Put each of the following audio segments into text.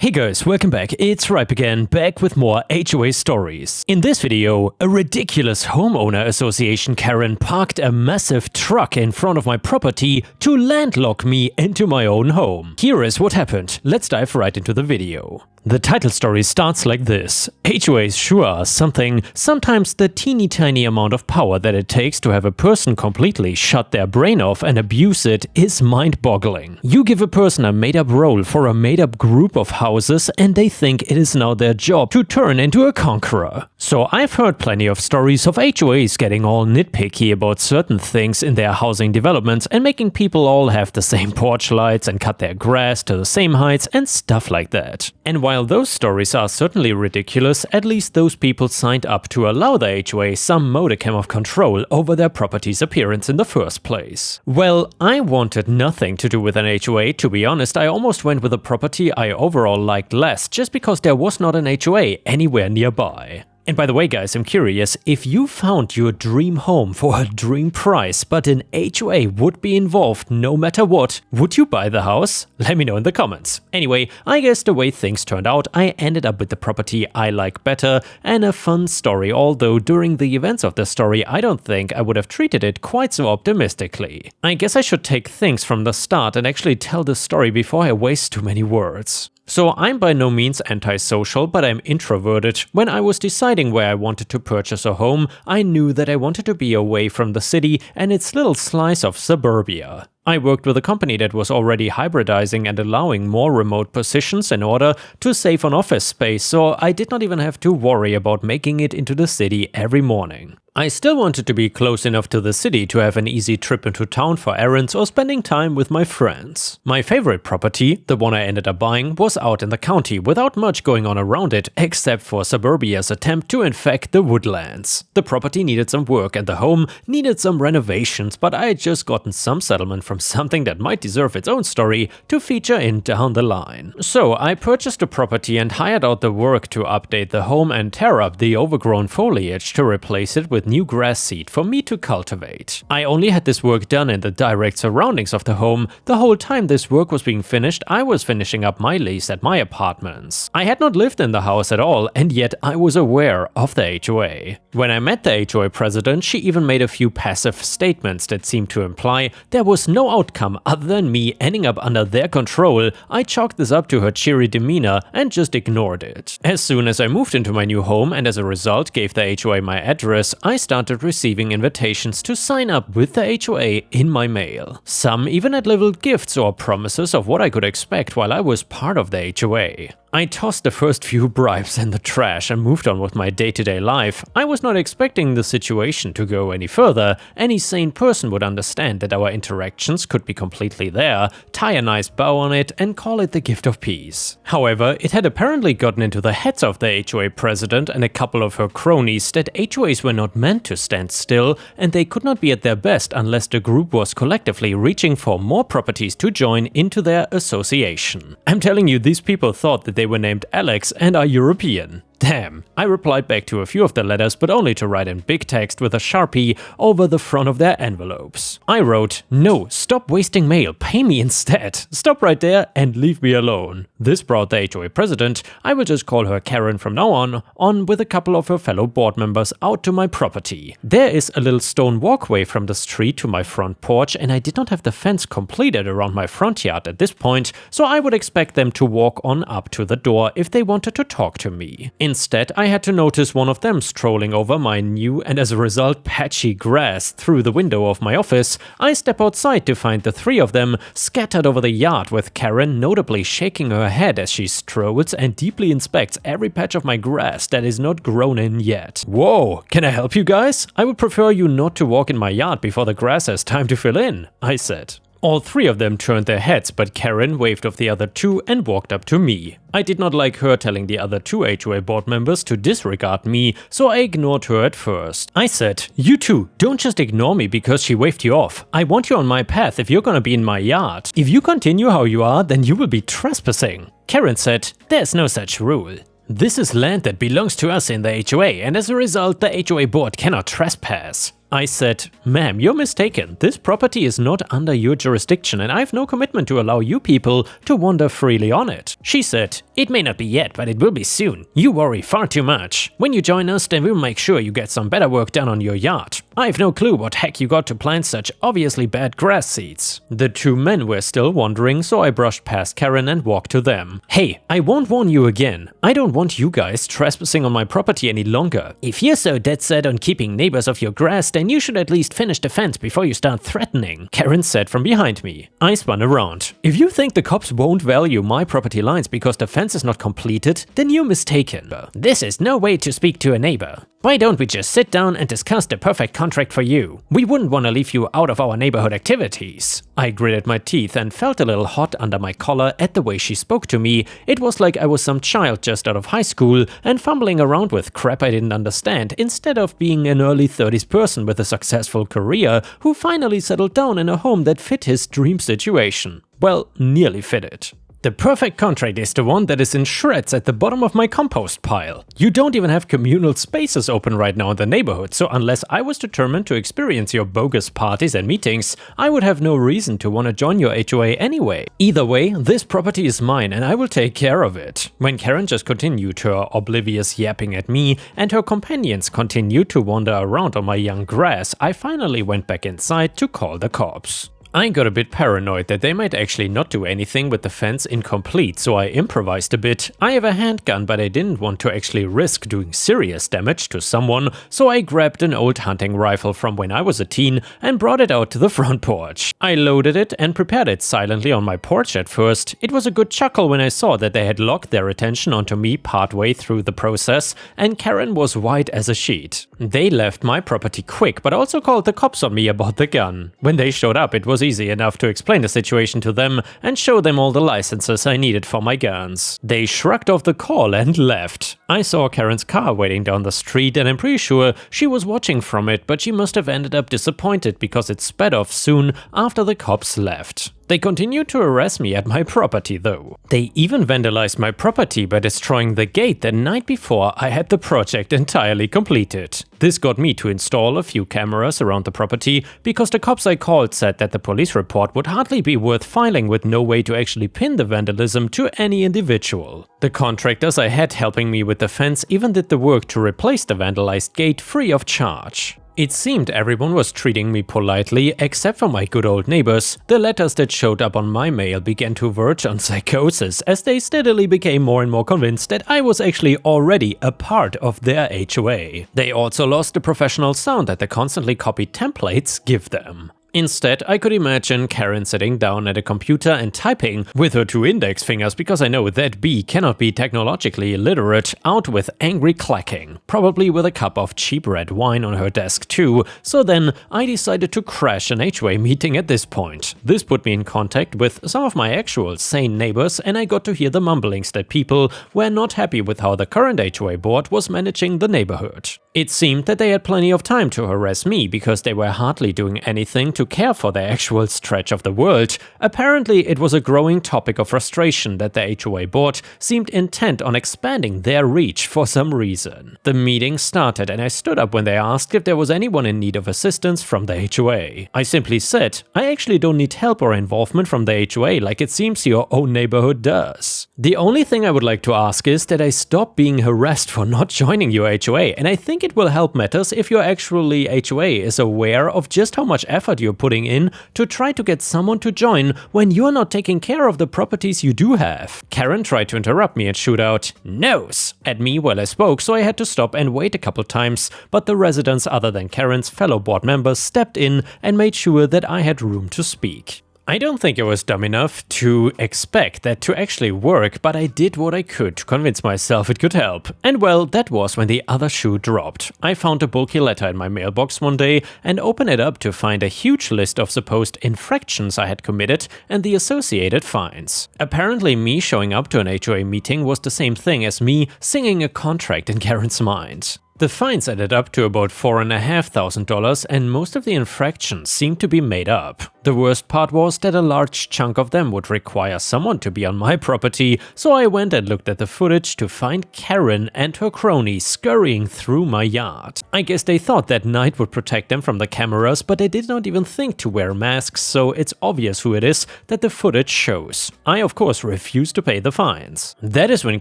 Hey guys, welcome back. It's Ripe again, back with more HOA stories. In this video, a ridiculous homeowner association Karen parked a massive truck in front of my property to landlock me into my own home. Here is what happened. Let's dive right into the video. The title story starts like this. HOAs sure are something. Sometimes the teeny tiny amount of power that it takes to have a person completely shut their brain off and abuse it is mind-boggling. You give a person a made-up role for a made-up group of houses and they think it is now their job to turn into a conqueror. So I've heard plenty of stories of HOAs getting all nitpicky about certain things in their housing developments and making people all have the same porch lights and cut their grass to the same heights and stuff like that. And while those stories are certainly ridiculous, at least those people signed up to allow the HOA some modicum of control over their property's appearance in the first place. Well, I wanted nothing to do with an HOA. To be honest, I almost went with a property I overall liked less just because there was not an HOA anywhere nearby. And by the way guys, I'm curious, if you found your dream home for a dream price but an HOA would be involved no matter what, would you buy the house? Let me know in the comments. Anyway, I guess the way things turned out, I ended up with the property I like better and a fun story, although during the events of the story I don't think I would have treated it quite so optimistically. I guess I should take things from the start and actually tell the story before I waste too many words. So I'm by no means antisocial, but I'm introverted. When I was deciding where I wanted to purchase a home, I knew that I wanted to be away from the city and its little slice of suburbia. I worked with a company that was already hybridizing and allowing more remote positions in order to save on office space, so I did not even have to worry about making it into the city every morning. I still wanted to be close enough to the city to have an easy trip into town for errands or spending time with my friends. My favorite property, the one I ended up buying, was out in the county without much going on around it except for suburbia's attempt to infect the woodlands. The property needed some work and the home needed some renovations, but I had just gotten some settlement from something that might deserve its own story to feature in down the line. So I purchased the property and hired out the work to update the home and tear up the overgrown foliage to replace it with new grass seed for me to cultivate. I only had this work done in the direct surroundings of the home. The whole time this work was being finished, I was finishing up my lease at my apartments. I had not lived in the house at all, and yet I was aware of the HOA. When I met the HOA president, she even made a few passive statements that seemed to imply there was no outcome other than me ending up under their control. I chalked this up to her cheery demeanor and just ignored it. As soon as I moved into my new home and as a result gave the HOA my address, I started receiving invitations to sign up with the HOA in my mail. Some even had little gifts or promises of what I could expect while I was part of the HOA. I tossed the first few bribes in the trash and moved on with my day-to-day life. I was not expecting the situation to go any further. Any sane person would understand that our interactions could be completely there, tie a nice bow on it and call it the gift of peace. However, it had apparently gotten into the heads of the HOA president and a couple of her cronies that HOAs were not meant to stand still and they could not be at their best unless the group was collectively reaching for more properties to join into their association. I'm telling you, these people thought that they were named Alex and are European. Damn. I replied back to a few of the letters, but only to write in big text with a Sharpie over the front of their envelopes. I wrote, "No, stop wasting mail, pay me instead. Stop right there and leave me alone." This brought the HOA president, I will just call her Karen from now on with a couple of her fellow board members out to my property. There is a little stone walkway from the street to my front porch, and I did not have the fence completed around my front yard at this point, so I would expect them to walk on up to the door if they wanted to talk to me. Instead, I had to notice one of them strolling over my new and as a result patchy grass through the window of my office. I step outside to find the three of them scattered over the yard, with Karen notably shaking her head as she strolls and deeply inspects every patch of my grass that is not grown in yet. Whoa, can I help you guys? I would prefer you not to walk in my yard before the grass has time to fill in, I said. All three of them turned their heads, but Karen waved off the other two and walked up to me. I did not like her telling the other two HOA board members to disregard me, so I ignored her at first. I said, "You two, don't just ignore me because she waved you off. I want you on my path if you're gonna be in my yard. If you continue how you are, then you will be trespassing." Karen said, "There's no such rule. This is land that belongs to us in the HOA, and as a result, the HOA board cannot trespass." I said, "Ma'am, you're mistaken. This property is not under your jurisdiction and I have no commitment to allow you people to wander freely on it." She said, "It may not be yet, but it will be soon. You worry far too much. When you join us, then we'll make sure you get some better work done on your yard. I have no clue what heck you got to plant such obviously bad grass seeds." The two men were still wondering, so I brushed past Karen and walked to them. "Hey, I won't warn you again. I don't want you guys trespassing on my property any longer. If you're so dead set on keeping neighbors off your grass, then you should at least finish the fence before you start threatening," Karen said from behind me. I spun around. "If you think the cops won't value my property lines because the fence is not completed, then you're mistaken. This is no way to speak to a neighbor. Why don't we just sit down and discuss the perfect contract for you? We wouldn't want to leave you out of our neighborhood activities." I gritted my teeth and felt a little hot under my collar at the way she spoke to me. It was like I was some child just out of high school and fumbling around with crap I didn't understand, instead of being an early 30s person with a successful career who finally settled down in a home that fit his dream situation. Well, nearly fit it. "The perfect contract is the one that is in shreds at the bottom of my compost pile. You don't even have communal spaces open right now in the neighborhood, so unless I was determined to experience your bogus parties and meetings, I would have no reason to want to join your HOA anyway. Either way, this property is mine and I will take care of it." When Karen just continued her oblivious yapping at me and her companions continued to wander around on my young grass, I finally went back inside to call the cops. I got a bit paranoid that they might actually not do anything with the fence incomplete, so I improvised a bit. I have a handgun, but I didn't want to actually risk doing serious damage to someone, so I grabbed an old hunting rifle from when I was a teen and brought it out to the front porch. I loaded it and prepared it silently on my porch at first. It was a good chuckle when I saw that they had locked their attention onto me partway through the process, and Karen was white as a sheet. They left my property quick, but also called the cops on me about the gun. When they showed up, it was easy enough to explain the situation to them and show them all the licenses I needed for my guns. They shrugged off the call and left. I saw Karen's car waiting down the street and I'm pretty sure she was watching from it, but she must have ended up disappointed because it sped off soon after the cops left. They continued to harass me at my property though. They even vandalized my property by destroying the gate the night before I had the project entirely completed. This got me to install a few cameras around the property because the cops I called said that the police report would hardly be worth filing with no way to actually pin the vandalism to any individual. The contractors I had helping me with the fence even did the work to replace the vandalized gate free of charge. It seemed everyone was treating me politely, except for my good old neighbors. The letters that showed up on my mail began to verge on psychosis as they steadily became more and more convinced that I was actually already a part of their HOA. They also lost the professional sound that the constantly copied templates give them. Instead, I could imagine Karen sitting down at a computer and typing with her two index fingers, because I know that bee cannot be technologically illiterate, out with angry clacking, probably with a cup of cheap red wine on her desk too, so then I decided to crash an HOA meeting at this point. This put me in contact with some of my actual sane neighbors and I got to hear the mumblings that people were not happy with how the current HOA board was managing the neighborhood. It seemed that they had plenty of time to harass me because they were hardly doing anything to care for the actual stretch of the world. Apparently it was a growing topic of frustration that the HOA board seemed intent on expanding their reach for some reason. The meeting started and I stood up when they asked if there was anyone in need of assistance from the HOA. I simply said, I actually don't need help or involvement from the HOA like it seems your own neighborhood does. The only thing I would like to ask is that I stop being harassed for not joining your HOA, and I think it will help matters if your actually HOA is aware of just how much effort you're putting in to try to get someone to join when you're not taking care of the properties you do have. Karen tried to interrupt me and shoot out "no's" at me while I spoke, so I had to stop and wait a couple times, but the residents other than Karen's fellow board members stepped in and made sure that I had room to speak. I don't think I was dumb enough to expect that to actually work, but I did what I could to convince myself it could help. And well, that was when the other shoe dropped. I found a bulky letter in my mailbox one day and opened it up to find a huge list of supposed infractions I had committed and the associated fines. Apparently me showing up to an HOA meeting was the same thing as me singing a contract in Karen's mind. The fines added up to about $4,500 and most of the infractions seemed to be made up. The worst part was that a large chunk of them would require someone to be on my property, so I went and looked at the footage to find Karen and her cronies scurrying through my yard. I guess they thought that night would protect them from the cameras, but they did not even think to wear masks, so it's obvious who it is that the footage shows. I of course refuse to pay the fines. That is when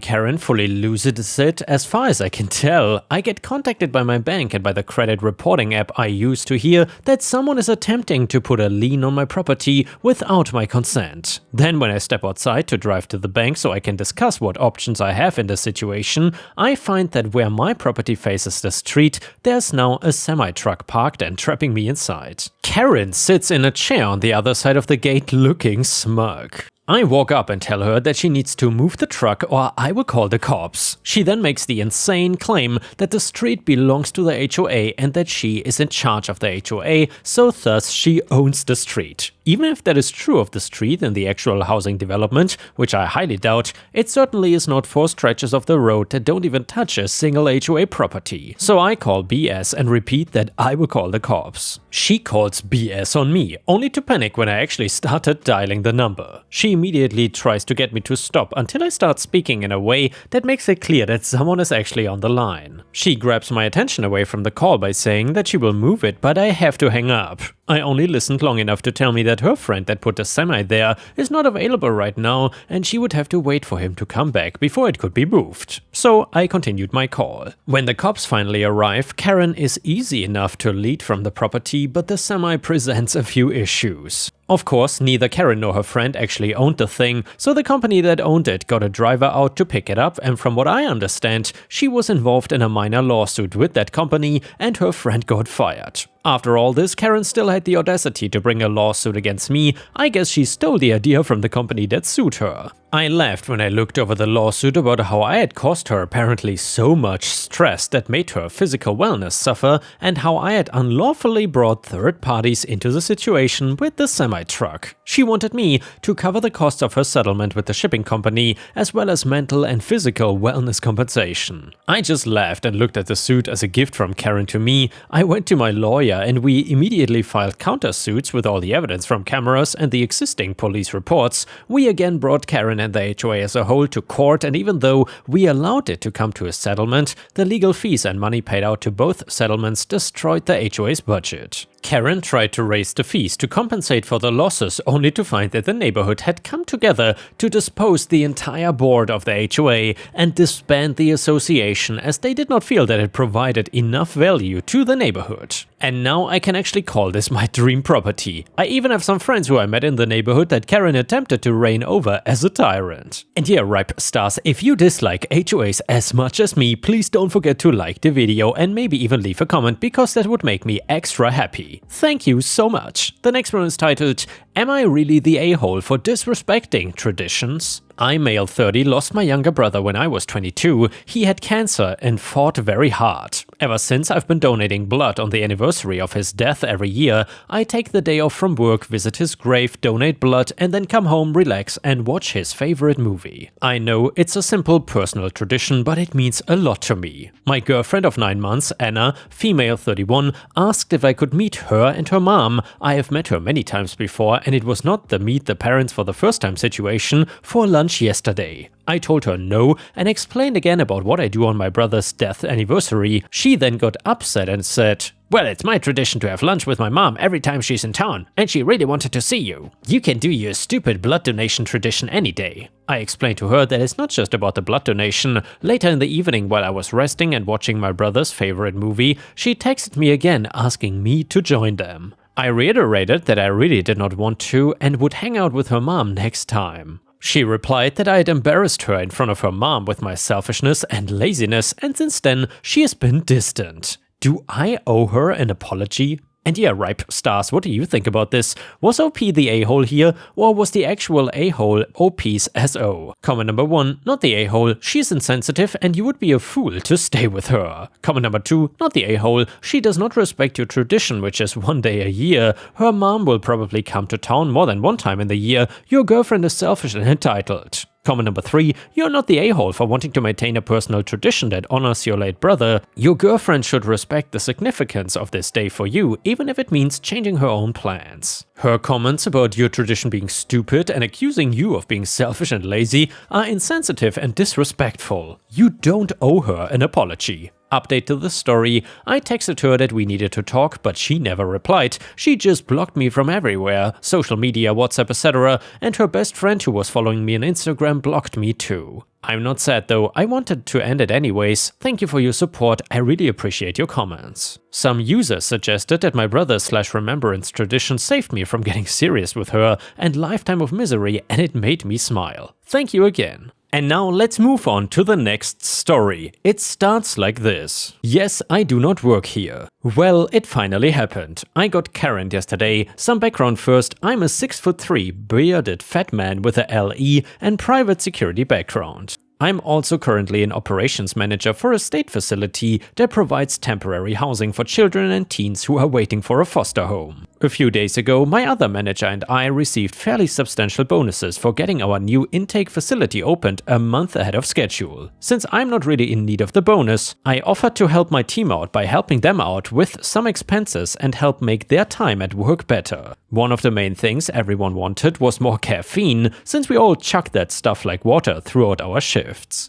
Karen fully loses it. As far as I can tell, I get contacted by my bank and by the credit reporting app I use to hear that someone is attempting to put a lien on my property without my consent. Then when I step outside to drive to the bank so I can discuss what options I have in the situation, I find that where my property faces the street, there's now a semi-truck parked and trapping me inside. Karen sits in a chair on the other side of the gate looking smug. I walk up and tell her that she needs to move the truck or I will call the cops. She then makes the insane claim that the street belongs to the HOA and that she is in charge of the HOA, so thus she owns the street. Even if that is true of the street and the actual housing development, which I highly doubt, it certainly is not 4 stretches of the road that don't even touch a single HOA property. So I call BS and repeat that I will call the cops. She calls BS on me, only to panic when I actually started dialing the number. She immediately tries to get me to stop until I start speaking in a way that makes it clear that someone is actually on the line. She grabs my attention away from the call by saying that she will move it, but I have to hang up. I only listened long enough to tell me that her friend that put the semi there is not available right now and she would have to wait for him to come back before it could be moved. So I continued my call. When the cops finally arrive, Karen is easy enough to lead from the property, but the semi presents a few issues. Of course, neither Karen nor her friend actually owned the thing, so the company that owned it got a driver out to pick it up, and from what I understand, she was involved in a minor lawsuit with that company and her friend got fired. After all this, Karen still had the audacity to bring a lawsuit against me. I guess she stole the idea from the company that sued her. I laughed when I looked over the lawsuit about how I had caused her apparently so much stress that made her physical wellness suffer, and how I had unlawfully brought third parties into the situation with the semi-truck. She wanted me to cover the cost of her settlement with the shipping company, as well as mental and physical wellness compensation. I just laughed and looked at the suit as a gift from Karen to me. I went to my lawyer and we immediately filed countersuits with all the evidence from cameras and the existing police reports. We again brought Karen and the HOA as a whole to court, and even though we allowed it to come to a settlement, the legal fees and money paid out to both settlements destroyed the HOA's budget. Karen tried to raise the fees to compensate for the losses, only to find that the neighborhood had come together to dispose the entire board of the HOA and disband the association, as they did not feel that it provided enough value to the neighborhood. And now I can actually call this my dream property. I even have some friends who I met in the neighborhood that Karen attempted to reign over as a tyrant. And yeah, ripe stars, if you dislike HOAs as much as me, please don't forget to like the video and maybe even leave a comment, because that would make me extra happy. Thank you so much. The next one is titled, Am I really the a-hole for disrespecting traditions? I, male 30, lost my younger brother when I was 22. He had cancer and fought very hard. Ever since, I've been donating blood on the anniversary of his death every year. I take the day off from work, visit his grave, donate blood, and then come home, relax, and watch his favorite movie. I know it's a simple personal tradition, but it means a lot to me. My girlfriend of 9 months, Anna, female 31, asked if I could meet her and her mom. I have met her many times before, and it was not the meet the parents for the first time situation, for lunch yesterday. I told her no and explained again about what I do on my brother's death anniversary. She then got upset and said, Well, it's my tradition to have lunch with my mom every time she's in town, and she really wanted to see you. You can do your stupid blood donation tradition any day. I explained to her that it's not just about the blood donation. Later in the evening, while I was resting and watching my brother's favorite movie, she texted me again asking me to join them. I reiterated that I really did not want to and would hang out with her mom next time. She replied that I had embarrassed her in front of her mom with my selfishness and laziness, and since then she has been distant. Do I owe her an apology? And yeah, ripe stars, what do you think about this? Was OP the a-hole here, or was the actual a-hole OP's SO? Comment number 1, not the a-hole, she's insensitive and you would be a fool to stay with her. Comment number 2, not the a-hole, she does not respect your tradition, which is 1 day a year. Her mom will probably come to town more than 1 time in the year. Your girlfriend is selfish and entitled. Comment number 3, you're not the a-hole for wanting to maintain a personal tradition that honors your late brother. Your girlfriend should respect the significance of this day for you, even if it means changing her own plans. Her comments about your tradition being stupid and accusing you of being selfish and lazy are insensitive and disrespectful. You don't owe her an apology. Update to the story, I texted her that we needed to talk, but she never replied. She just blocked me from everywhere, social media, WhatsApp, etc. And her best friend who was following me on Instagram blocked me too. I'm not sad though, I wanted to end it anyways. Thank you for your support, I really appreciate your comments. Some users suggested that my brother/remembrance tradition saved me from getting serious with her and lifetime of misery, and it made me smile. Thank you again. And now let's move on to the next story. It starts like this. Yes, I do not work here. Well, it finally happened. I got Karen yesterday. Some background first, I'm a 6'3" bearded fat man with a LE and private security background. I'm also currently an operations manager for a state facility that provides temporary housing for children and teens who are waiting for a foster home. A few days ago, my other manager and I received fairly substantial bonuses for getting our new intake facility opened a month ahead of schedule. Since I'm not really in need of the bonus, I offered to help my team out by helping them out with some expenses and help make their time at work better. One of the main things everyone wanted was more caffeine, since we all chugged that stuff like water throughout our shifts.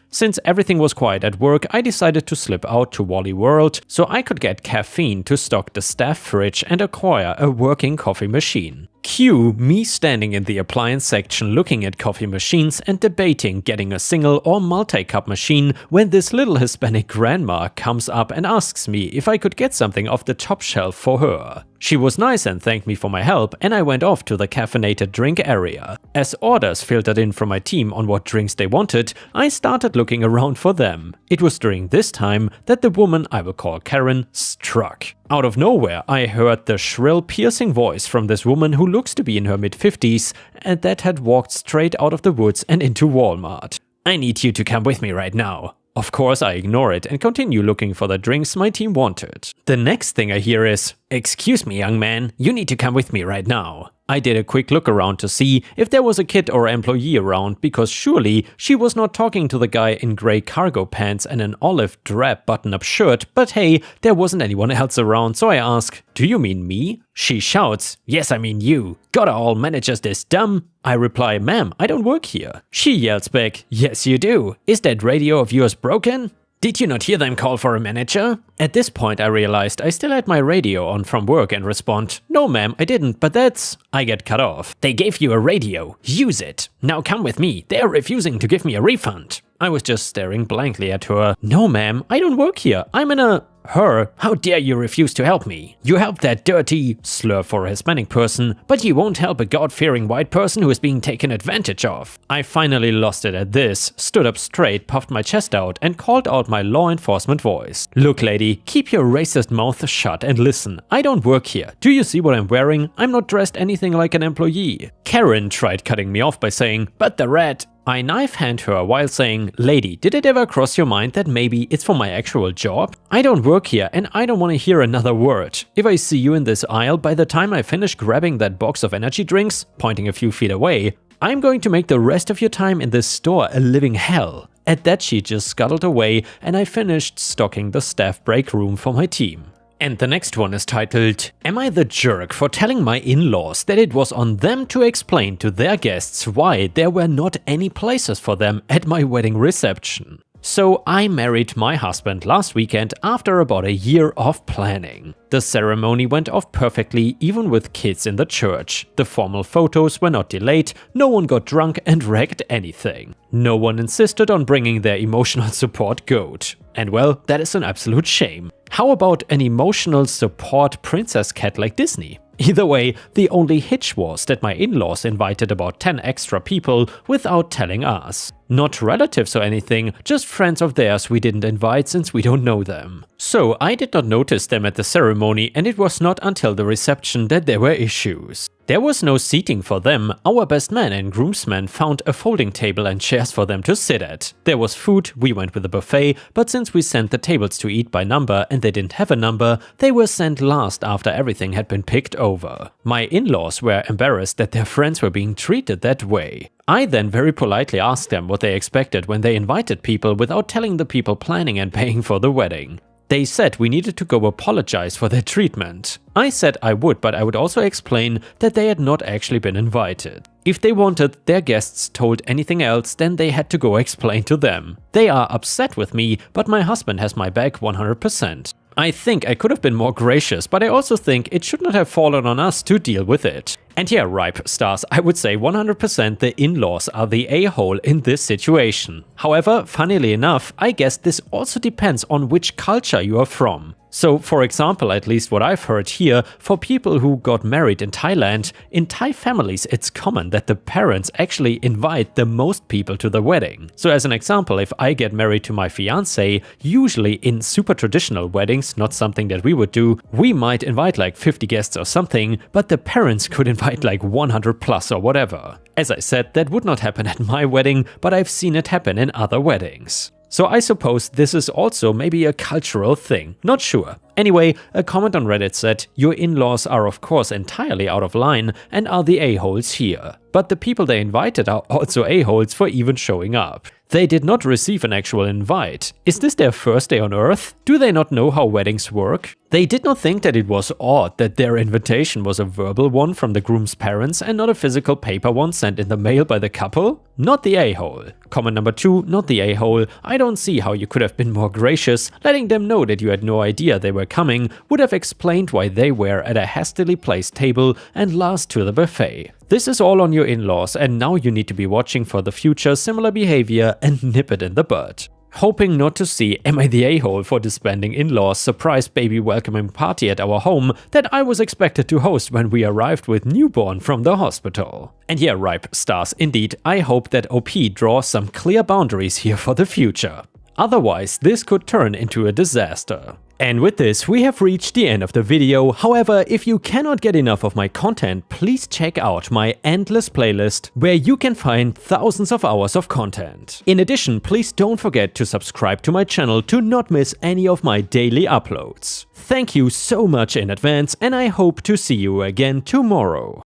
Since everything was quiet at work, I decided to slip out to Wally World so I could get caffeine to stock the staff fridge and acquire a working coffee machine. Cue me standing in the appliance section looking at coffee machines and debating getting a single or multi-cup machine when this little Hispanic grandma comes up and asks me if I could get something off the top shelf for her. She was nice and thanked me for my help, and I went off to the caffeinated drink area. As orders filtered in from my team on what drinks they wanted, I started looking around for them. It was during this time that the woman I will call Karen struck. Out of nowhere, I heard the shrill, piercing voice from this woman who looks to be in her mid-50s and that had walked straight out of the woods and into Walmart. I need you to come with me right now. Of course, I ignore it and continue looking for the drinks my team wanted. The next thing I hear is, "Excuse me, young man, you need to come with me right now." I did a quick look around to see if there was a kid or employee around, because surely she was not talking to the guy in grey cargo pants and an olive drab button-up shirt, but hey, there wasn't anyone else around, so I ask, "Do you mean me?" She shouts, "Yes, I mean you. Gotta all managers this dumb?" I reply, "Ma'am, I don't work here." She yells back, "Yes you do. Is that radio of yours broken? Did you not hear them call for a manager?" At this point I realized I still had my radio on from work and respond, "No ma'am, I didn't, but that's..." I get cut off. "They gave you a radio. Use it. Now come with me. They are refusing to give me a refund." I was just staring blankly at her. "No ma'am, I don't work here. I'm in a..." Her, "How dare you refuse to help me? You help that dirty," slur for a Hispanic person, "but you won't help a God-fearing white person who is being taken advantage of." I finally lost it at this, stood up straight, puffed my chest out and called out my law enforcement voice. "Look lady, keep your racist mouth shut and listen. I don't work here. Do you see what I'm wearing? I'm not dressed anything like an employee." Karen tried cutting me off by saying, "But the rat..." I knife-hand her while saying, "Lady, did it ever cross your mind that maybe it's for my actual job? I don't work here and I don't want to hear another word. If I see you in this aisle by the time I finish grabbing that box of energy drinks," pointing a few feet away, "I'm going to make the rest of your time in this store a living hell." At that she just scuttled away and I finished stocking the staff break room for my team. And the next one is titled, "Am I the jerk for telling my in-laws that it was on them to explain to their guests why there were not any places for them at my wedding reception?" So I married my husband last weekend after about a year of planning. The ceremony went off perfectly, even with kids in the church. The formal photos were not delayed, no one got drunk and wrecked anything. No one insisted on bringing their emotional support goat. And well, that is an absolute shame. How about an emotional support princess cat like Disney? Either way, the only hitch was that my in-laws invited about 10 extra people without telling us. Not relatives or anything, just friends of theirs we didn't invite since we don't know them. So I did not notice them at the ceremony, and it was not until the reception that there were issues. There was no seating for them. Our best man and groomsmen found a folding table and chairs for them to sit at. There was food, we went with a buffet, but since we sent the tables to eat by number and they didn't have a number, they were sent last after everything had been picked over. My in-laws were embarrassed that their friends were being treated that way. I then very politely asked them what they expected when they invited people without telling the people planning and paying for the wedding. They said we needed to go apologize for their treatment. I said I would, but I would also explain that they had not actually been invited. If they wanted their guests told anything else, then they had to go explain to them. They are upset with me, but my husband has my back 100%. I think I could have been more gracious, but I also think it should not have fallen on us to deal with it. And yeah, ripe stars, I would say 100% the in-laws are the a-hole in this situation. However, funnily enough, I guess this also depends on which culture you are from. So, for example, at least what I've heard here, for people who got married in Thailand, in Thai families it's common that the parents actually invite the most people to the wedding. So as an example, if I get married to my fiancé, usually in super traditional weddings, not something that we would do, we might invite like 50 guests or something, but the parents could invite like 100 plus or whatever. As I said, that would not happen at my wedding, but I've seen it happen in other weddings. So I suppose this is also maybe a cultural thing, not sure. Anyway, a comment on Reddit said, your in-laws are of course entirely out of line and are the a-holes here. But the people they invited are also a-holes for even showing up. They did not receive an actual invite. Is this their first day on Earth? Do they not know how weddings work? They did not think that it was odd that their invitation was a verbal one from the groom's parents and not a physical paper one sent in the mail by the couple? Not the a-hole. Comment number 2, not the a-hole. I don't see how you could have been more gracious. Letting them know that you had no idea they were coming would have explained why they were at a hastily placed table and last to the buffet. This is all on your in-laws, and now you need to be watching for the future similar behavior and nip it in the bud. Hoping not to see am I the a-hole for disbanding in-laws surprise baby welcoming party at our home that I was expected to host when we arrived with newborn from the hospital. And yeah, ripe stars, indeed, I hope that OP draws some clear boundaries here for the future. Otherwise, this could turn into a disaster. And with this, we have reached the end of the video. However, if you cannot get enough of my content, please check out my endless playlist, where you can find thousands of hours of content. In addition, please don't forget to subscribe to my channel to not miss any of my daily uploads. Thank you so much in advance, and I hope to see you again tomorrow.